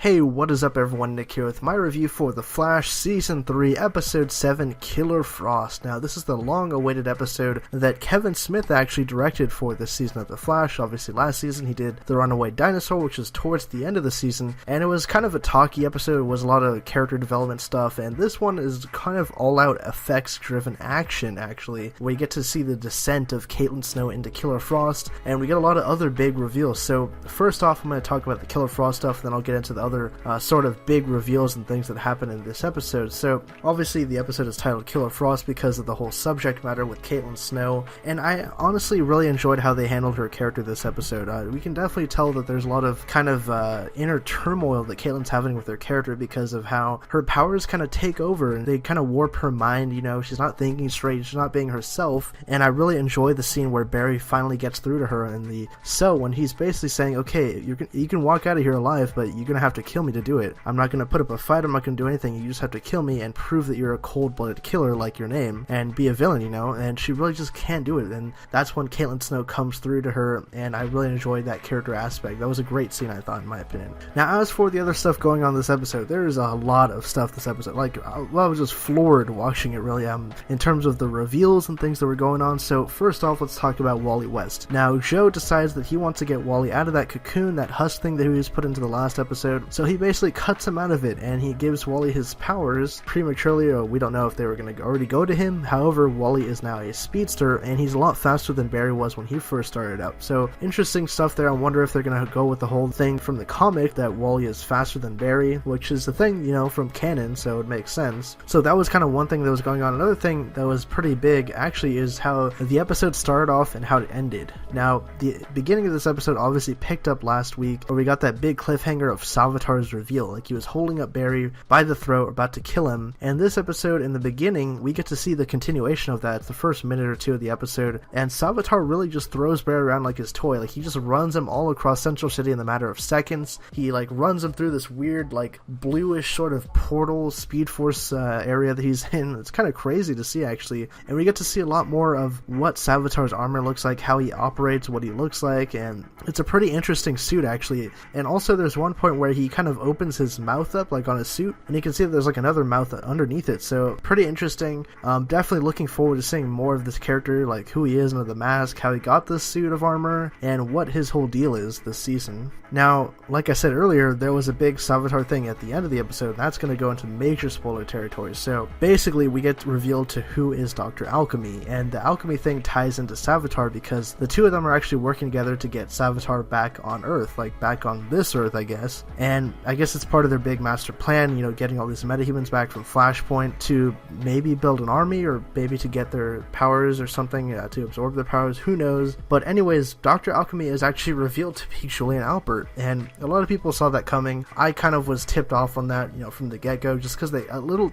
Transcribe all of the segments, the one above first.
Hey, what is up everyone, Nick here with my review for The Flash Season 3, Episode 7, Killer Frost. Now, this is the long-awaited episode that Kevin Smith actually directed for this season of The Flash. Obviously, last season he did The Runaway Dinosaur, which was towards the end of the season, and it was kind of a talky episode. It was a lot of character development stuff, and this one is kind of all-out effects-driven action, actually, where you get to see the descent of Caitlin Snow into Killer Frost, and we get a lot of other big reveals. So, first off, I'm going to talk about the Killer Frost stuff, and then I'll get into the other sort of big reveals and things that happen in this episode. So obviously the episode is titled Killer Frost because of the whole subject matter with Caitlin Snow, and I honestly really enjoyed how they handled her character this episode. We can definitely tell that there's a lot of kind of inner turmoil that Caitlin's having with her character because of how her powers kind of take over and they kind of warp her mind. You know, she's not thinking straight, she's not being herself, and I really enjoy the scene where Barry finally gets through to her in the cell when he's basically saying, okay, you can walk out of here alive, but you're gonna have to kill me to do it. I'm not going to put up a fight, I'm not going to do anything, you just have to kill me and prove that you're a cold-blooded killer like your name, and be a villain, you know, and she really just can't do it, and that's when Caitlin Snow comes through to her, and I really enjoyed that character aspect. That was a great scene, I thought, in my opinion. Now, as for the other stuff going on this episode, there's a lot of stuff this episode, like, I was just floored watching it, really, in terms of the reveals and things that were going on. So, first off, let's talk about Wally West. Now, Joe decides that he wants to get Wally out of that cocoon, that husk thing that he was put into the last episode, so he basically cuts him out of it, and he gives Wally his powers prematurely, or we don't know if they were going to already go to him. However, Wally is now a speedster, and he's a lot faster than Barry was when he first started out. So, interesting stuff there. I wonder if they're going to go with the whole thing from the comic that Wally is faster than Barry, which is the thing, you know, from canon, so it makes sense. So that was kind of one thing that was going on. Another thing that was pretty big, actually, is how the episode started off and how it ended. Now, the beginning of this episode obviously picked up last week, where we got that big cliffhanger of Salvathar's reveal. Like, he was holding up Barry by the throat, about to kill him, and this episode, in the beginning, we get to see the continuation of that. It's the first minute or two of the episode, and Salvatore really just throws Barry around like his toy. Like, he just runs him all across Central City in the matter of seconds. He, like, runs him through this weird, like, bluish sort of portal, Speed Force area that he's in. It's kind of crazy to see, actually, and we get to see a lot more of what Salvatore's armor looks like, how he operates, what he looks like, and it's a pretty interesting suit, actually. And also, there's one point where he kind of opens his mouth up, like on his suit, and you can see that there's like another mouth underneath it, so pretty interesting. Definitely looking forward to seeing more of this character, like who he is under the mask, how he got this suit of armor, and what his whole deal is this season. Now, like I said earlier, there was a big Salvatore thing at the end of the episode, and that's going to go into major spoiler territory. So basically, we get revealed to who is Dr. Alchemy, and the alchemy thing ties into Salvatore because the two of them are actually working together to get Salvatore back on Earth, like back on this Earth, I guess. And I guess it's part of their big master plan, you know, getting all these metahumans back from Flashpoint to maybe build an army, or maybe to get their powers or something, to absorb their powers, who knows. But anyways, Dr. Alchemy is actually revealed to be Julian Albert, and a lot of people saw that coming. I kind of was tipped off on that, you know, from the get-go, just because they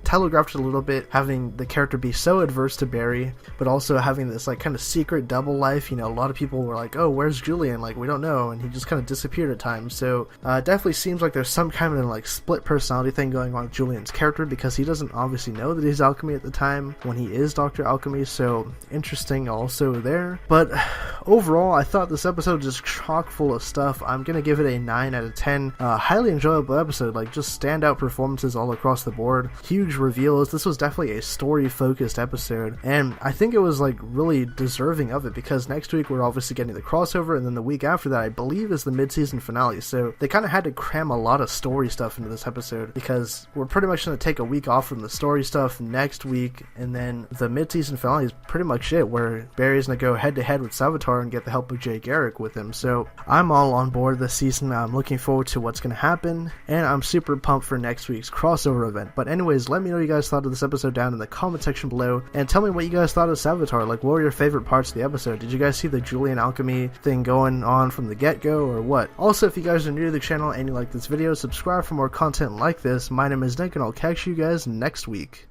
telegraphed it a little bit, having the character be so adverse to Barry, but also having this, like, kind of secret double life. You know, a lot of people were like, oh, where's Julian? Like, we don't know, and he just kind of disappeared at times. So, definitely seems like there's some kind of, like, split personality thing going on with Julian's character, because he doesn't obviously know that he's Alchemy at the time when he is Dr. Alchemy, so interesting also there. But overall, I thought this episode was just chock full of stuff. I'm gonna give it a 9 out of 10. Highly enjoyable episode, like, just standout performances all across the board, huge reveals. This was definitely a story-focused episode, and I think it was, like, really deserving of it, because next week we're obviously getting the crossover, and then the week after that, I believe, is the mid-season finale, so they kind of had to cram a lot of story stuff into this episode, because we're pretty much going to take a week off from the story stuff next week, and then the mid-season finale is pretty much it, where Barry's going to go head-to-head with Salvatore and get the help of Jay Garrick with him. So I'm all on board this season. I'm looking forward to what's going to happen, and I'm super pumped for next week's crossover event. But anyways, let me know what you guys thought of this episode down in the comment section below, and tell me what you guys thought of Salvatore. Like, what were your favorite parts of the episode? Did you guys see the Julian Alchemy thing going on from the get-go, or what? Also, if you guys are new to the channel and you like this video, subscribe for more content like this. My name is Nick, and I'll catch you guys next week.